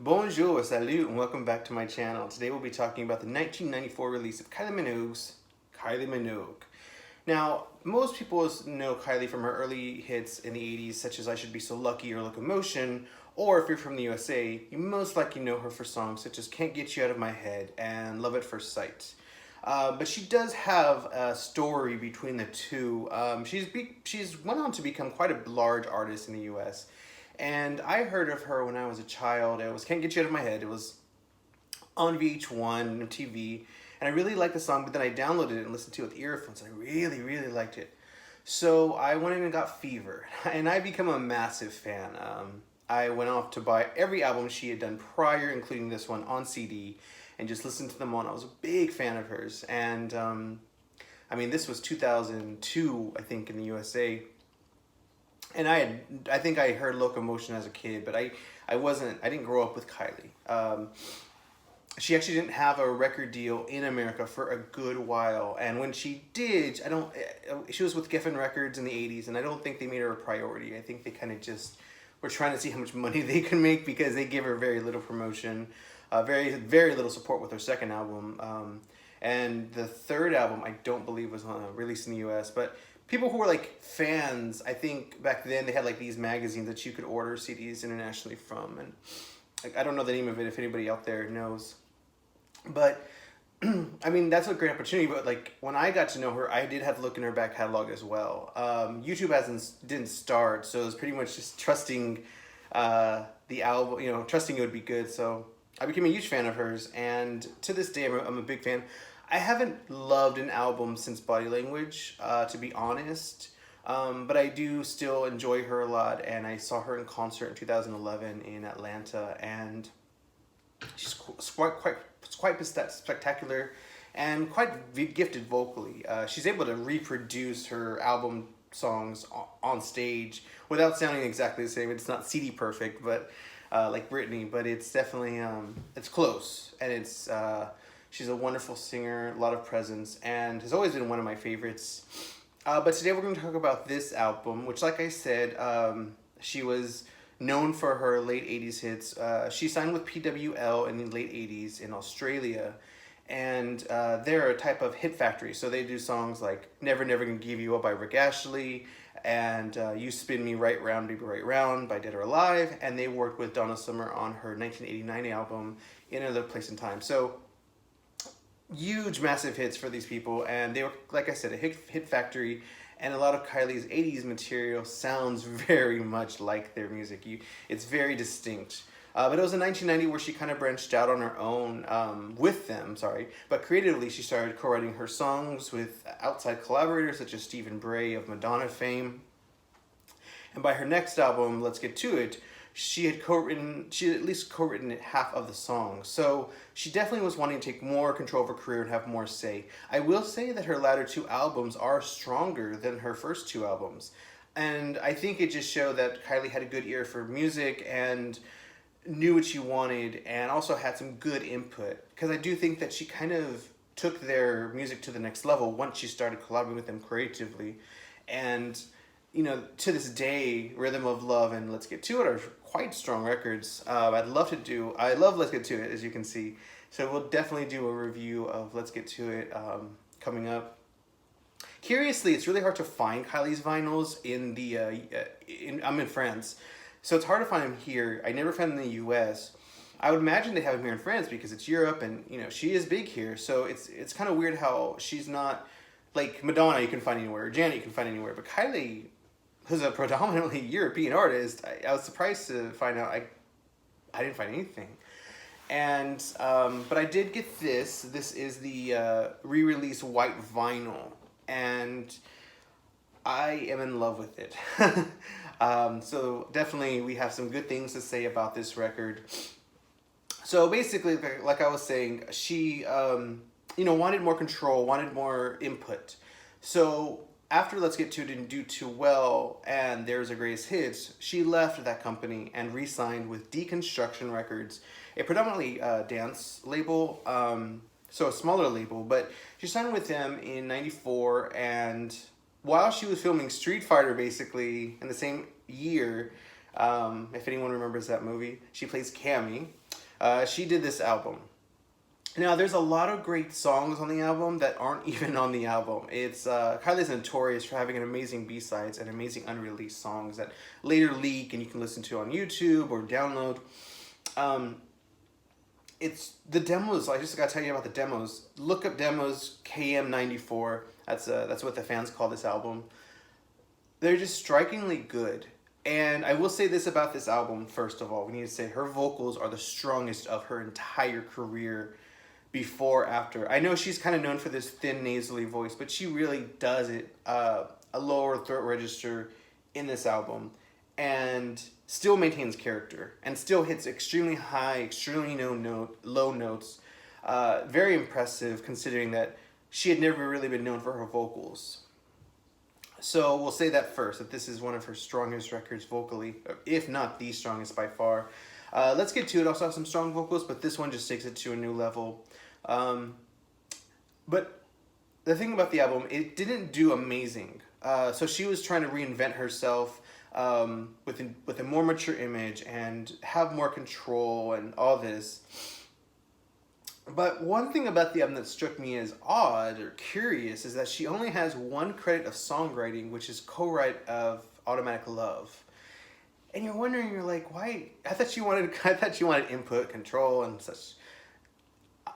Bonjour, salut, and welcome back to my channel. Today we'll be talking about the 1994 release of Kylie Minogue's Kylie Minogue. Now, most people know Kylie from her early hits in the 80s, such as I Should Be So Lucky or Locomotion, or if you're from the USA, you most likely know her for songs such as Can't Get You Out of My Head and Love at First Sight. But she does have a story between the two. She's went on to become quite a large artist in the US. And I heard of her when I was a child. It was Can't Get You Out of My Head. It was on VH1, TV. And I really liked the song, but then I downloaded it and listened to it with earphones. And I really, really liked it. So I went in and got Fever. And I become a massive fan. I went off to buy every album she had done prior, including this one, on CD. And just listened to them on. I was a big fan of hers. And I mean, this was 2002, I think, in the USA. And I think I heard Locomotion as a kid, but I didn't grow up with Kylie. She actually didn't have a record deal in America for a good while, and when she did, she was with Geffen Records in the 80s, and I don't think they made her a priority. I think they kind of just were trying to see how much money they could make because they gave her very little promotion, very, very little support with her second album. And the third album, I don't believe was released in the US, but people who were like fans, I think back then they had like these magazines that you could order CDs internationally from, and I don't know the name of it if anybody out there knows, but I mean that's a great opportunity. But like when I got to know her, I did have to look in her back catalog as well. YouTube didn't start, so it was pretty much just trusting the album, trusting it would be good. So I became a huge fan of hers, and to this day I'm a big fan. I haven't loved an album since Body Language, to be honest, but I do still enjoy her a lot, and I saw her in concert in 2011 in Atlanta, and she's quite spectacular and quite gifted vocally. She's able to reproduce her album songs on stage without sounding exactly the same. It's not CD perfect, but like Britney, but it's definitely it's close, and it's she's a wonderful singer, a lot of presence, and has always been one of my favorites. But today we're going to talk about this album, which, like I said, she was known for her late 80s hits. She signed with PWL in the late 80s in Australia, and they're a type of hit factory. So they do songs like Never Never Gonna Give You Up by Rick Astley, and You Spin Me Right Round, Baby Right Round by Dead or Alive, and they worked with Donna Summer on her 1989 album, In Another Place and Time. So huge, massive hits for these people, and they were, like I said, a hit factory, and a lot of Kylie's 80s material sounds very much like their music. It's very distinct. But it was in 1990 where she kind of branched out on her own with them, but creatively she started co-writing her songs with outside collaborators such as Stephen Bray of Madonna fame. And by her next album, Let's Get To It, she had at least co-written half of the songs. So she definitely was wanting to take more control of her career and have more say. I will say that her latter two albums are stronger than her first two albums. And I think it just showed that Kylie had a good ear for music and knew what she wanted, and also had some good input. Because I do think that she kind of took their music to the next level once she started collaborating with them creatively. And to this day, Rhythm of Love and Let's Get To It are quite strong records. I love Let's Get To It, as you can see. So we'll definitely do a review of Let's Get To It coming up. Curiously, it's really hard to find Kylie's vinyls I'm in France, so it's hard to find them here. I never found them in the US. I would imagine they have them here in France because it's Europe, and she is big here. So it's kind of weird how she's not like Madonna. You can find anywhere, or Janet you can find anywhere, but Kylie, who's a predominantly European artist, I was surprised to find out I didn't find anything. And but I did get this. This is the re-release white vinyl, and I am in love with it. So definitely we have some good things to say about this record. So basically, like I was saying, she wanted more control, wanted more input. So after Let's Get To It didn't do too well, and There's a Greatest Hits, she left that company and re-signed with Deconstruction Records, a predominantly dance label, so a smaller label, but she signed with them in 94, and while she was filming Street Fighter, basically, in the same year, if anyone remembers that movie, she plays Cammy. She did this album. Now, there's a lot of great songs on the album that aren't even on the album. It's Kylie's notorious for having an amazing B-sides and amazing unreleased songs that later leak and you can listen to on YouTube or download. It's the demos. I just gotta tell you about the demos. Look up demos KM94. That's what the fans call this album. They're just strikingly good. And I will say this about this album, first of all. We need to say her vocals are the strongest of her entire career, before, after. I know she's kind of known for this thin, nasally voice, but she really does it, a lower throat register in this album, and still maintains character, and still hits extremely high, extremely low notes. Very impressive, considering that she had never really been known for her vocals. So we'll say that first, that this is one of her strongest records vocally, if not the strongest by far. Let's get to it. Also have some strong vocals, but this one just takes it to a new level. But the thing about the album, it didn't do amazing. So she was trying to reinvent herself with a more mature image and have more control and all this. But one thing about the album that struck me as odd or curious is that she only has one credit of songwriting, which is co-write of Automatic Love. And you're wondering, you're like, why? I thought you wanted input, control, and such.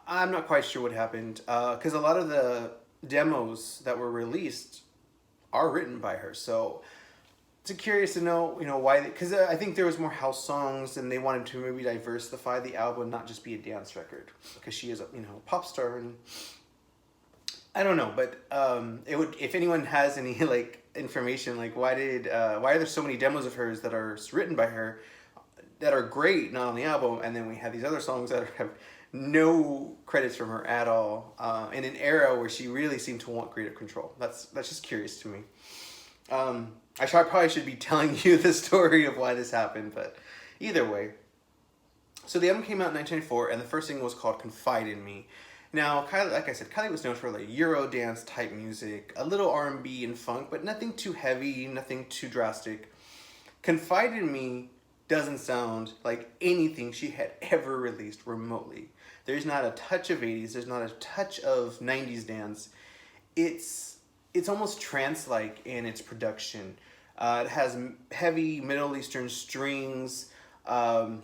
I'm not quite sure what happened, because a lot of the demos that were released are written by her. So it's curious to know, why. Because I think there was more house songs, and they wanted to maybe diversify the album, not just be a dance record, because she is a pop star, and I don't know. But it would, if anyone has any information, why are there so many demos of hers that are written by her that are great, not on the album, and then we have these other songs that have no credits from her at all, in an era where she really seemed to want creative control. That's just curious to me. I probably should be telling you the story of why this happened, but either way. So the album came out in 1994, and the first single was called Confide in Me. Now, Kylie, like I said, Kylie was known for Euro dance type music, a little R&B and funk, but nothing too heavy, nothing too drastic. Confide in Me doesn't sound like anything she had ever released remotely. There's not a touch of 80s, there's not a touch of 90s dance. It's almost trance-like in its production. It has heavy Middle Eastern strings, a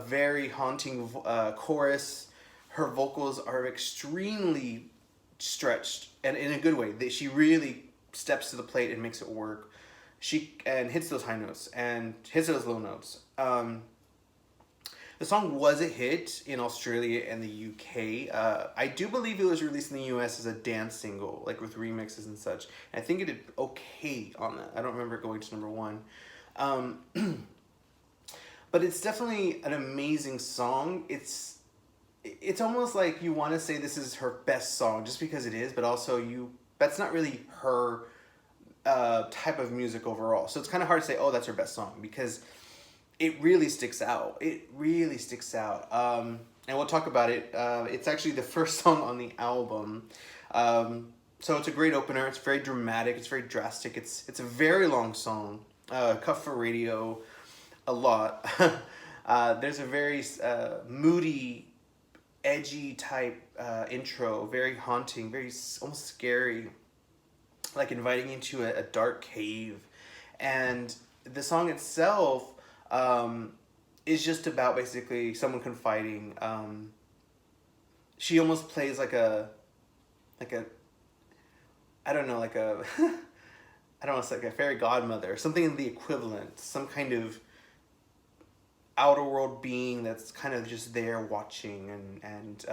very haunting chorus. Her vocals are extremely stretched, and in a good way. She really steps to the plate and makes it work. She hits those high notes and hits those low notes. The song was a hit in Australia and the UK. I do believe it was released in the US as a dance single, with remixes and such. And I think it did okay on that. I don't remember it going to number one. But it's definitely an amazing song. It's almost like you want to say this is her best song just because it is, but also that's not really her type of music overall. So it's kind of hard to say, oh, that's her best song, because it really sticks out. It really sticks out. And we'll talk about it. It's actually the first song on the album. So it's a great opener. It's very dramatic. It's very drastic. It's a very long song. Cut for radio a lot. There's a very moody, edgy type intro. Very haunting. Very almost scary. Inviting you to a dark cave. And the song itself is just about basically someone confiding. She almost plays I don't know, I don't know, it's like a fairy godmother or something in the equivalent, some kind of outer world being that's kind of just there watching, and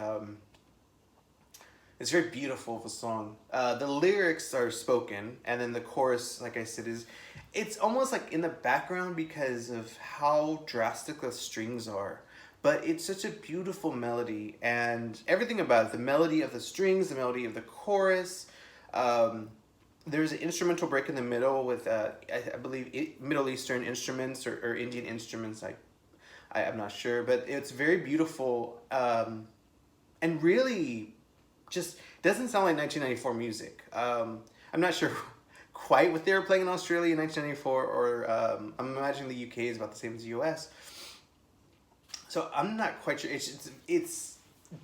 it's very beautiful of a song. The lyrics are spoken, and then the chorus, like I said, it's almost in the background because of how drastic the strings are. But it's such a beautiful melody, and everything about it, the melody of the strings, the melody of the chorus. There's an instrumental break in the middle with, I believe, Middle Eastern instruments or Indian instruments. I'm not sure, but it's very beautiful, and really just doesn't sound like 1994 music. I'm not sure quite what they were playing in Australia in 1994, or I'm imagining the UK is about the same as the US. So I'm not quite sure. It's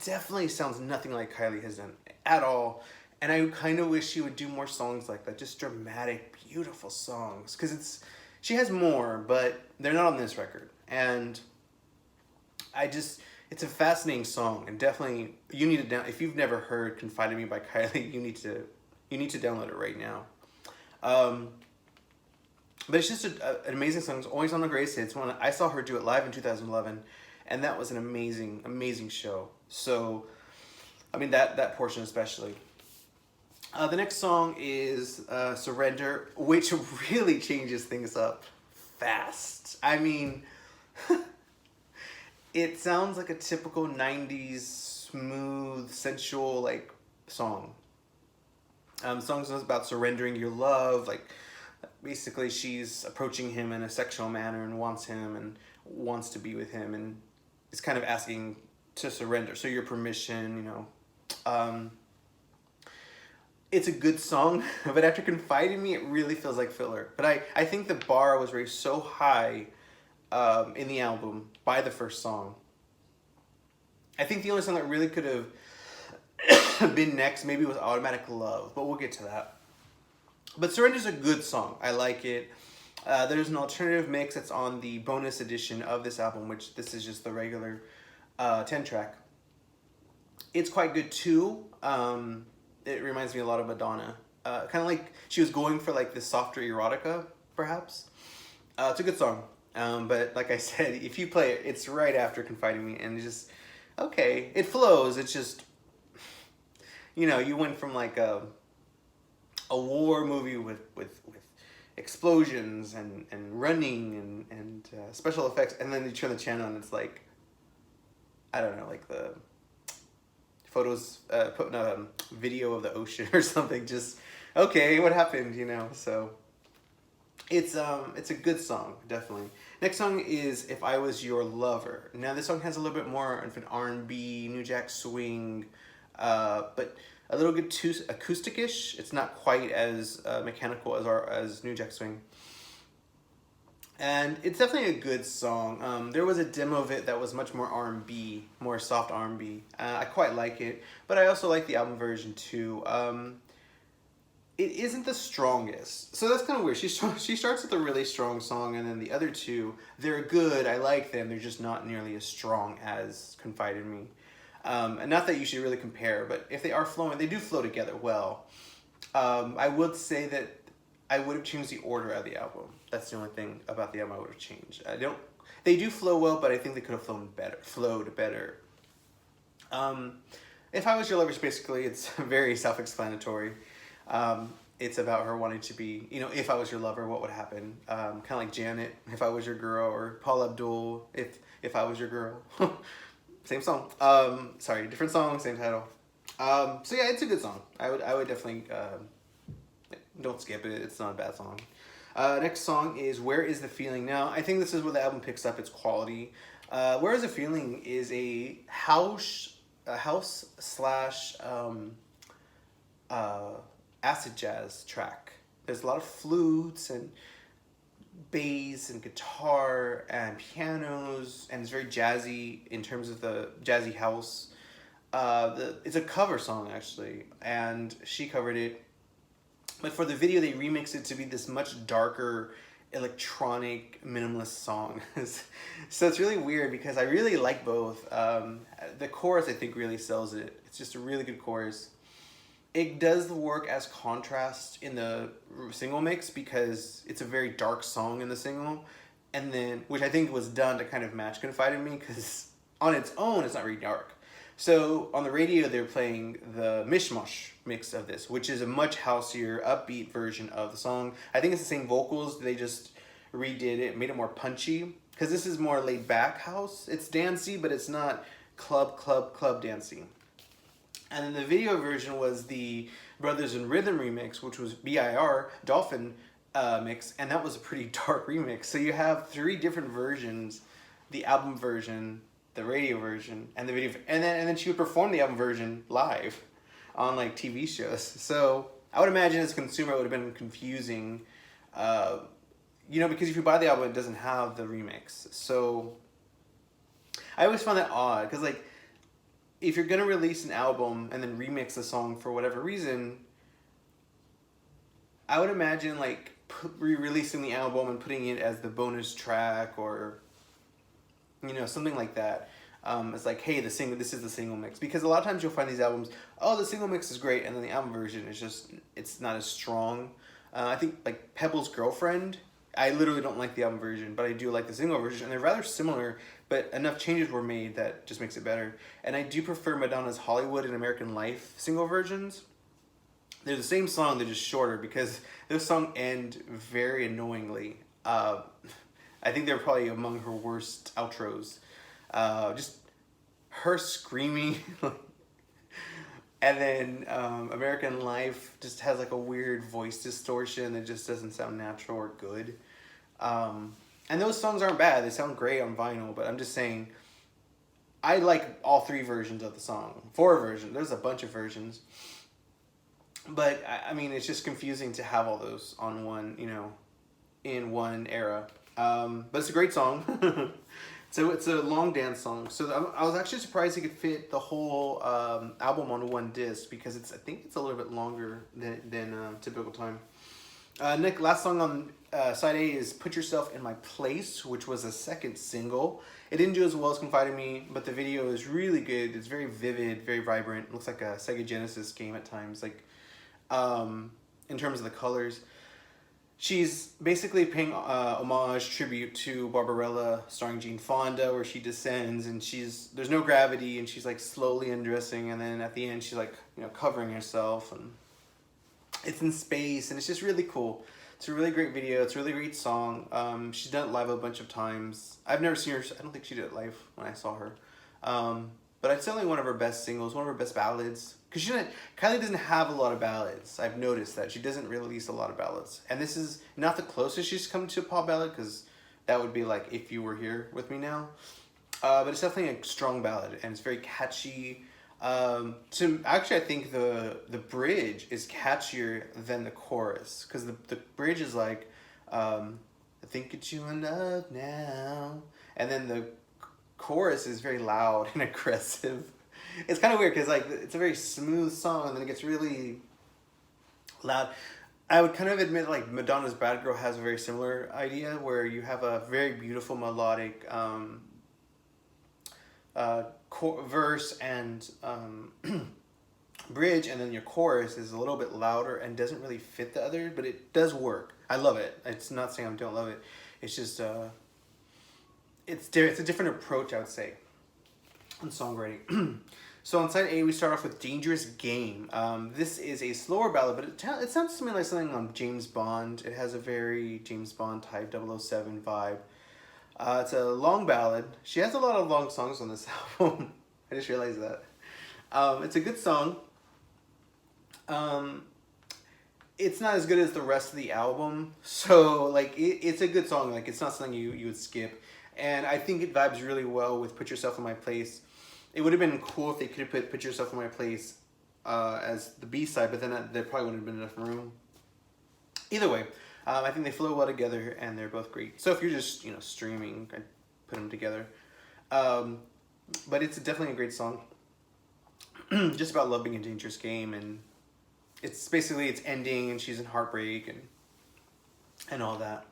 definitely sounds nothing like Kylie has done at all. And I kind of wish she would do more songs like that, just dramatic, beautiful songs. Because she has more, but they're not on this record. And it's a fascinating song, and definitely you need to if you've never heard "Confide in Me" by Kylie, you need to download it right now. But it's just an amazing song. It's always on the greatest hits. When I saw her do it live in 2011, and that was an amazing, amazing show. So, I mean that portion especially. The next song is "Surrender," which really changes things up fast. I mean, it sounds like a typical '90s smooth, sensual like song. Songs about surrendering your love, like basically she's approaching him in a sexual manner and wants him and wants to be with him and is kind of asking to surrender. So your permission, you know. It's a good song, but after Confide in Me, it really feels like filler. But I think the bar was raised so high in the album by the first song. I think the only song that really could have been next maybe was Automatic Love, but we'll get to that. But Surrender's a good song. I like it. There's an alternative mix that's on the bonus edition of this album, which this is just the regular 10-track. It's quite good too. It reminds me a lot of Madonna. Kind of like she was going for like this softer erotica, perhaps. It's a good song. But like I said, if you play it, it's right after Confide in Me, and it's just, okay, it flows. It's just, you know, you went from like a war movie with explosions and running and special effects, and then you turn the channel and it's like, I don't know, like the photos, putting a video of the ocean or something. Just, okay, what happened, you know? So it's a good song, definitely. Next song is If I Was Your Lover. Now this song has a little bit more of an R&B, New Jack Swing, but a little bit too acoustic-ish. It's not quite as mechanical as New Jack Swing. And it's definitely a good song. There was a demo of it that was much more R&B, more soft R&B. I quite like it, but I also like the album version too. It isn't the strongest, so that's kind of weird. She starts with a really strong song, and then the other two, they're good. I like them. They're just not nearly as strong as Confide in Me. And not that you should really compare, but if they are flowing, they do flow together well. I would say that I would have changed the order of the album. That's the only thing about the album I would have changed. They do flow well, but I think they could have flowed better. If I Was Your Lover, basically, it's very self-explanatory. It's about her wanting to be, you know, if I was your lover, what would happen? Kind of like Janet, If I Was Your Girl, or Paula Abdul, If I Was Your Girl. Same song. Sorry, different song, same title. So yeah, it's a good song. I would definitely, don't skip it. It's not a bad song. Next song is Where Is the Feeling? Now, I think this is where the album picks up its quality. Where Is the Feeling is a house slash acid jazz track. There's a lot of flutes and bass and guitar and pianos, and it's very jazzy in terms of the jazzy house. It's a cover song actually, and she covered it. But for the video, they remixed it to be this much darker, electronic, minimalist song. So it's really weird because I really like both. The chorus, I think, really sells it. It's just a really good chorus. It does the work as contrast in the single mix because it's a very dark song in the single, and then, which I think was done to kind of match Confide in Me, because on its own, it's not really dark. So on the radio, they're playing the mishmash mix of this, which is a much houseier, upbeat version of the song. I think it's the same vocals. They just redid it, made it more punchy, because this is more laid back house. It's dancey, but it's not club dancing. And then the video version was the Brothers in Rhythm remix, which was BIR, Dolphin mix, and that was a pretty dark remix. So you have three different versions: the album version, the radio version, and the video, and then she would perform the album version live on like TV shows. So I would imagine as a consumer it would have been confusing, you know, because if you buy the album, it doesn't have the remix. So I always find that odd because like if you're gonna release an album and then remix a song for whatever reason, I would imagine like re-releasing the album and putting it as the bonus track or something like that. It's like, hey, this is the single mix, because a lot of times you'll find these albums, oh, the single mix is great, and then the album version is just, it's not as strong. I think like Pebble's Girlfriend, I literally don't like the album version, but I do like the single version, and they're rather similar, but enough changes were made that just makes it better. And I do prefer Madonna's Hollywood and American Life single versions. They're the same song, they're just shorter, because those songs end very annoyingly. I think they're probably among her worst outros. Just her screaming. And then American Life just has like a weird voice distortion that just doesn't sound natural or good. And those songs aren't bad, they sound great on vinyl, but I'm just saying, I like all three versions of the song. 4 versions, there's a bunch of versions. But I mean, it's just confusing to have all those on one, in one era. But it's a great song. So it's a long dance song. So I was actually surprised he could fit the whole album on one disc, because I think it's a little bit longer than typical time. Last song on side A is Put Yourself in My Place, which was a second single. It didn't do as well as Confide in Me, but the video is really good. It's very vivid, very vibrant. It looks like a Sega Genesis game at times. Like, in terms of the colors, she's basically paying homage, tribute to Barbarella, starring Jane Fonda, where she descends and there's no gravity, and she's like slowly undressing, and then at the end she's like covering herself, and it's in space, and it's just really cool. It's a really great video. It's a really great song. She's done it live a bunch of times. I've never seen her. I don't think she did it live when I saw her. But it's certainly one of her best singles, one of her best ballads. Because Kylie doesn't have a lot of ballads. I've noticed that. She doesn't release a lot of ballads. And this is not the closest she's come to a pop ballad, because that would be like If You Were Here With Me Now. But it's definitely a strong ballad, and it's very catchy. Actually, I think the bridge is catchier than the chorus. Because the bridge is like, I think it's you in love now. And then the chorus is very loud and aggressive. It's kind of weird because like it's a very smooth song, and then it gets really loud. I would kind of admit like Madonna's Bad Girl has a very similar idea, where you have a very beautiful melodic verse and bridge, and then your chorus is a little bit louder and doesn't really fit the other, but it does work. I love it. It's not saying I don't love it. It's just it's a different approach, I would say, on songwriting. So on side A, we start off with Dangerous Game. This is a slower ballad, but it sounds to me like something on James Bond. It has a very James Bond type 007 vibe. It's a long ballad. She has a lot of long songs on this album. I just realized that. It's a good song. It's not as good as the rest of the album. So like it's a good song. Like it's not something you would skip. And I think it vibes really well with Put Yourself in My Place. It would have been cool if they could have put Yourself in My Place as the B-side, but then there probably wouldn't have been enough room. Either way, I think they flow well together, and they're both great. So if you're just streaming, I'd put them together. But it's definitely a great song. Just about love being a dangerous game, and it's basically it's ending, and she's in heartbreak, and all that.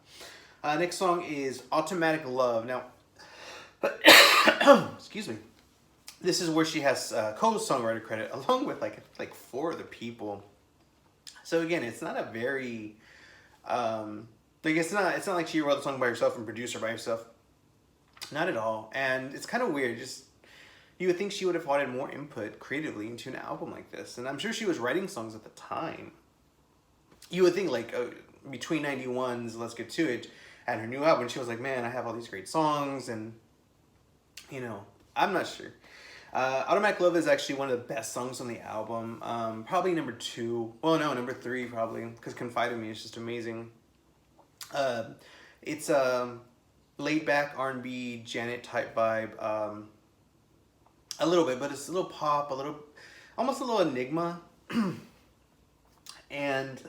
Next song is Automatic Love. Now, excuse me. This is where she has co-songwriter credit, along with like 4 other people. So again, it's not a very it's not like she wrote the song by herself and produced her by herself. Not at all. And it's kind of weird. Just you would think she would have wanted more input creatively into an album like this, and I'm sure she was writing songs at the time. You would think like between 91's Let's Get To It and her new album, she was like, man, I have all these great songs, and I'm not sure. Automatic Love is actually one of the best songs on the album. Probably number 2. Well, no, number 3 probably, because Confide in Me is just amazing. It's laid back R&B Janet type vibe. A little bit, but it's a little pop, almost a little enigma. And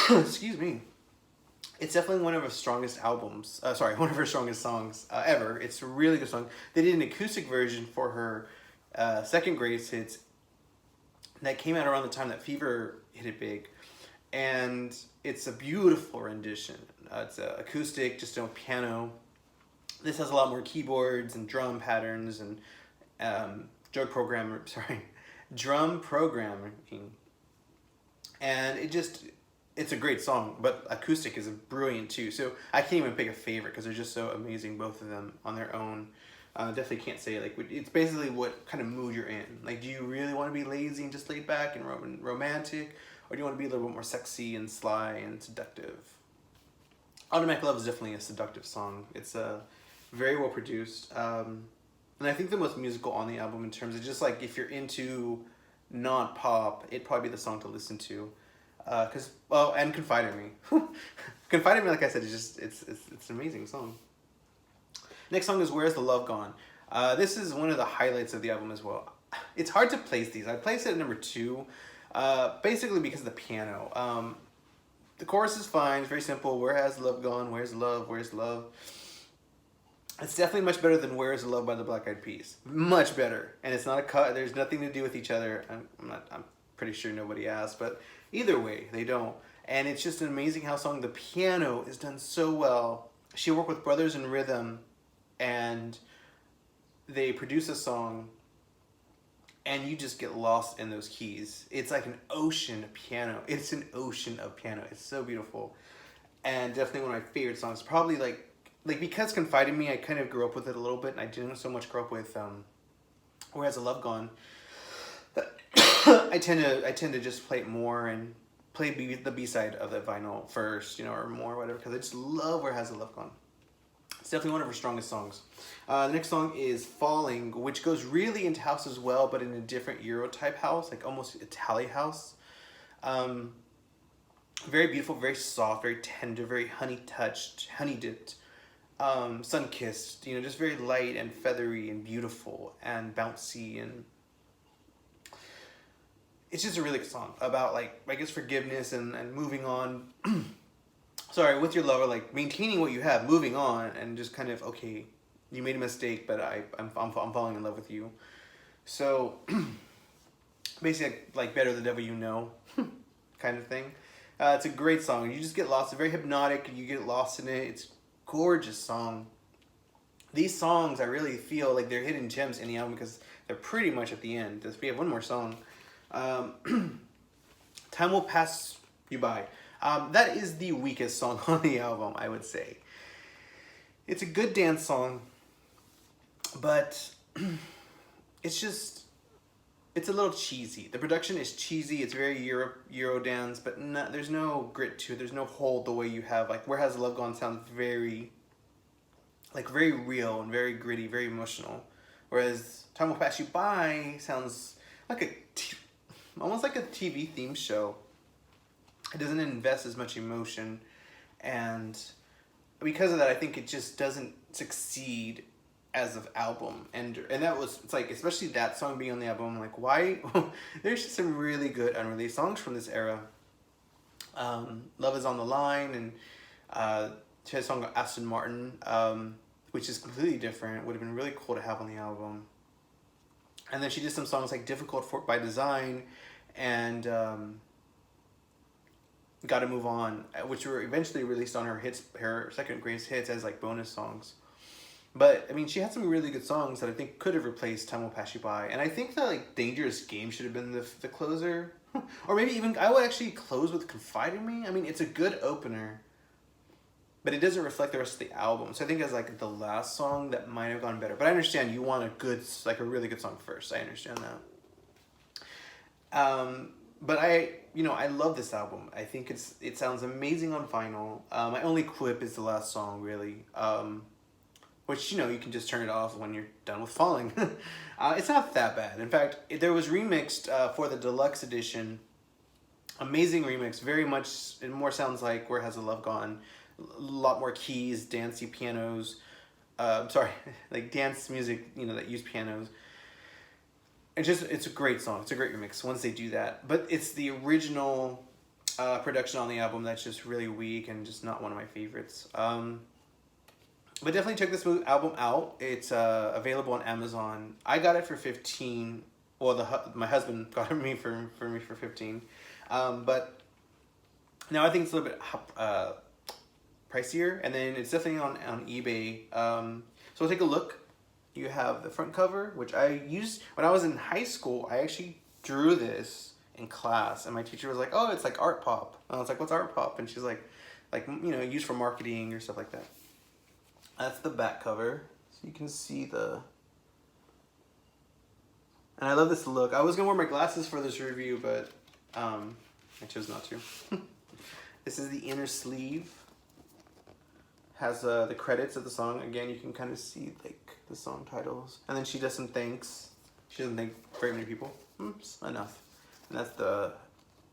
excuse me. It's definitely one of her strongest albums. Sorry, one of her strongest songs ever. It's a really good song. They did an acoustic version for her second greatest hits that came out around the time that Fever hit it big, and it's a beautiful rendition. It's acoustic, just no piano. This has a lot more keyboards and drum patterns and drum programming, and it's a great song. But acoustic is brilliant too. So I can't even pick a favorite because they're just so amazing, both of them on their own. Definitely can't say, like, it's basically what kind of mood you're in. Like, do you really want to be lazy and just laid back and romantic, or do you want to be a little bit more sexy and sly and seductive? Automatic Love is definitely a seductive song. It's very well produced, and I think the most musical on the album in terms of just like if you're into not pop, it'd probably be the song to listen to. And Confide in Me. Confide in Me, like I said, is just it's an amazing song. Next song is Where's the Love Gone? This is one of the highlights of the album as well. It's hard to place these. I place it at number 2, basically because of the piano. The chorus is fine. It's very simple. Where has love gone? Where's love? Where's love? It's definitely much better than Where's the Love by the Black Eyed Peas. Much better. And it's not a cut. There's nothing to do with each other. I'm pretty sure nobody asked, but either way, they don't. And it's just an amazing how the piano is done so well. She worked with Brothers in Rhythm, and they produce a song, and you just get lost in those keys. It's like an ocean of piano. It's an ocean of piano. It's so beautiful, and definitely one of my favorite songs. Probably like because Confide in Me, I kind of grew up with it a little bit, and I didn't so much grow up with Where Has the Love Gone. But I tend to just play it more and play the B-side of the vinyl first, or more, whatever, because I just love Where Has the Love Gone. It's definitely one of her strongest songs. The next song is Falling, which goes really into house as well, but in a different Euro type house, like almost Italian house. Very beautiful, very soft, very tender, very honey-touched, honey-dipped, sun-kissed, just very light and feathery and beautiful and bouncy, and it's just a really good song about, like, I guess, forgiveness and moving on. Sorry, with your lover, like maintaining what you have, moving on, and just kind of, okay, you made a mistake, but I'm falling in love with you. So basically, like Better the Devil You Know kind of thing. It's a great song. You just get lost. It's very hypnotic. You get lost in it. It's a gorgeous song. These songs, I really feel like they're hidden gems in the album because they're pretty much at the end. We have one more song. Time Will Pass You By. That is the weakest song on the album, I would say. It's a good dance song, but it's a little cheesy. The production is cheesy. It's very Euro dance, but there's no grit to it. There's no hold the way you have, like, Where Has the Love Gone sounds very real and very gritty, very emotional. Whereas Time Will Pass You By sounds like almost like a TV theme show. It doesn't invest as much emotion, and because of that, I think it just doesn't succeed as an album. And it's like, especially that song being on the album, like, why? There's just some really good unreleased songs from this era. Love Is on the Line, and she has a song Aston Martin, which is completely different. Would have been really cool to have on the album. And then she did some songs like Difficult by Design and Gotta Move On, which were eventually released on her second greatest hits as like bonus songs. But I mean, she had some really good songs that I think could have replaced Time Will Pass You By. And I think that like Dangerous Game should have been the closer. Or maybe even, I would actually close with Confide in Me. I mean, it's a good opener, but it doesn't reflect the rest of the album. So I think as like the last song, that might have gone better. But I understand you want a really good song first. I understand that. But I love this album. I think it sounds amazing on vinyl. My only quip is the last song, really. Which, you can just turn it off when you're done with Falling. It's not that bad. In fact, there was remixed for the deluxe edition. Amazing remix. Very much, it more sounds like Where Has the Love Gone. A lot more keys, dancey pianos. Like dance music, that use pianos. It's a great song. It's a great remix once they do that. But it's the original production on the album that's just really weak and just not one of my favorites. But definitely check this album out. It's available on Amazon. I got it for 15. Well, my husband got it for me for 15. But now I think it's a little bit pricier, and then it's definitely on eBay. So take a look. You have the front cover, which I used when I was in high school. I actually drew this in class, and my teacher was like, "Oh, it's like art pop." And I was like, "What's art pop?" And she's like, used for marketing or stuff like that. That's the back cover, so you can see the. And I love this look. I was gonna wear my glasses for this review, but I chose not to. This is the inner sleeve. Has the credits of the song. Again, you can kind of see like the song titles. And then she does some thanks. She doesn't thank very many people. Enough. And that's the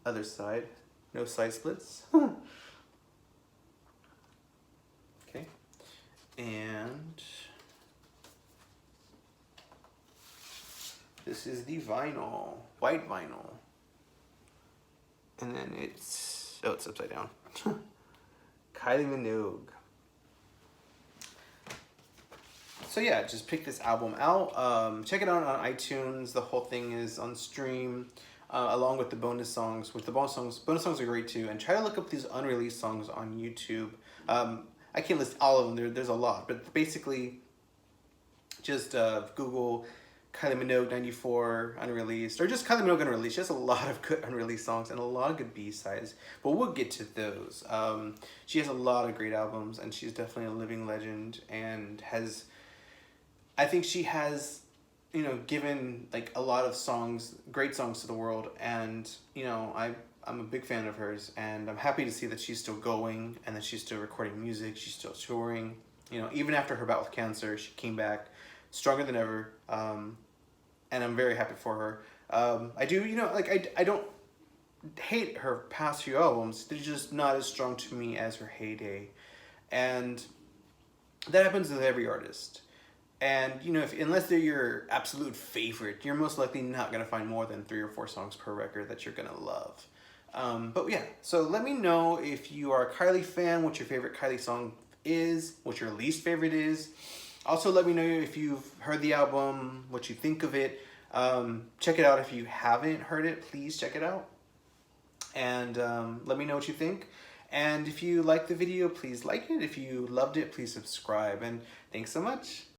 other side. No side splits. Okay. And this is the vinyl. White vinyl. And then it's upside down. Kylie Minogue. So yeah, just pick this album out. Check it out on iTunes. The whole thing is on stream, along with the bonus songs. Bonus songs are great too. And try to look up these unreleased songs on YouTube. I can't list all of them. There's a lot, but basically, just Google Kylie Minogue 94 unreleased, or just Kylie Minogue unreleased. She has a lot of good unreleased songs and a lot of good B-sides, but we'll get to those. She has a lot of great albums, and she's definitely a living legend, and I think she has, given like a lot of great songs to the world, and I'm a big fan of hers, and I'm happy to see that she's still going and that she's still recording music. She's still touring. Even after her bout with cancer, she came back stronger than ever, and I'm very happy for her. I do, I don't hate her past few albums. They're just not as strong to me as her heyday, and that happens with every artist. And unless they're your absolute favorite, you're most likely not gonna find more than 3 or 4 songs per record that you're gonna love. But yeah, so let me know if you are a Kylie fan, what your favorite Kylie song is, what your least favorite is. Also, let me know if you've heard the album, what you think of it. Check it out if you haven't heard it. Please check it out. And let me know what you think. And if you liked the video, please like it. If you loved it, please subscribe. And thanks so much.